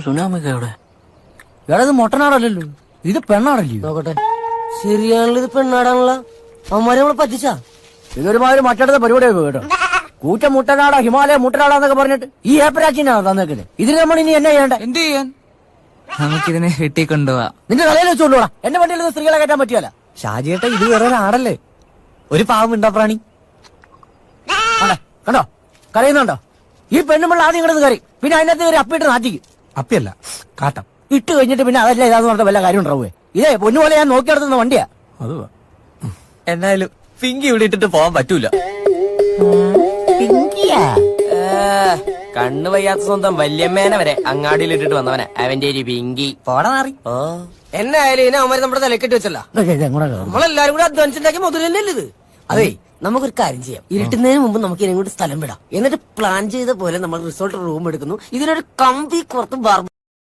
സുനാമിക്ക എവിടെ? എടാ ഇത് മൊട്ടനാടല്ലോ, ഇത് പെണ്ണാടല്ലോ. നോക്കട്ടെ, ശരിയാണല്ലോ, ഇത് പെണ്ണാടാണല്ലോ. അവന്മാരെ നമ്മളെ പറ്റിച്ചാ. ഇതൊരുമാതിരി മറ്റടുത്ത പരിപാടിയൊക്കെ കേട്ടോ. കൂറ്റ മുട്ടനാടാ, ഹിമാലയ മുട്ടനാടാന്നൊക്കെ പറഞ്ഞിട്ട് ഈ ഏപ്പരാച്ചിനാ തന്നേക്കുന്നത്. ഇതിന് നമ്മൾ ഇനി എന്നാ ചെയ്യണ്ട? എന്ത് ചെയ്യാൻ? നമുക്കിതിനെ വെട്ടിക്കൊണ്ടുപോവാ. നിന്റെ തലയിൽ വെച്ചോളൂടാ. എന്റെ വണ്ടിയിൽ നിന്ന് സ്ത്രീകളെ കയറ്റാൻ പറ്റിയല്ല. ഷാജിയേട്ട, ഇത് വേറെ ഒരാടല്ലേ, ഒരു പാവം മിണ്ടാപ്രാണി. കണ്ടോ കരയുന്നുണ്ടോ? ഈ പെണ്ണുമ്പോൾ ആദ്യം കിടന്ന് കറി, പിന്നെ അതിനകത്ത് കയറി അപ്പിട്ട് നാറ്റിക്ക്. അപ്പിയല്ല, കാട്ടം. ഇട്ട് കഴിഞ്ഞിട്ട് പിന്നെ അതല്ല ഇതാന്ന് പറഞ്ഞ വല്ല കാര്യം ഉണ്ടാവുക. ഇതേ പൊന്നുപോലെ ഞാൻ നോക്കി നടത്തുന്ന വണ്ടിയാ. അത് എന്നാലും പിങ്കി ഇവിടെ ഇട്ടിട്ട് പോവാൻ പറ്റൂല. കണ്ണു വയ്യാത്ത സ്വന്തം വല്യമ്മേനെ വരെ അങ്ങാടിയിൽ ഇട്ടിട്ട് വന്നവനെ അവന്റെ ഒരു പിങ്കി. പോടാ മാറി. എന്നായാലും ഇതിനെ അവന്മാര് നമ്മുടെ തലക്കെട്ടി വെച്ചല്ല. നമ്മളെല്ലാരും കൂടെ അധ്വാനിച്ചുണ്ടാക്കി മുതലല്ലേ ഇത്. അതെ, നമുക്കൊരു കാര്യം ചെയ്യാം. ഇരുട്ടുന്നതിന് മുമ്പ് നമുക്ക് ഇതിനെ കൊണ്ട് സ്ഥലം വിടാം. എന്നിട്ട് പ്ലാൻ ചെയ്ത പോലെ നമ്മൾ റിസോർട്ട് റൂം എടുക്കുന്നു. ഇതിനൊരു കമ്പി പുറത്തും ബാർബർ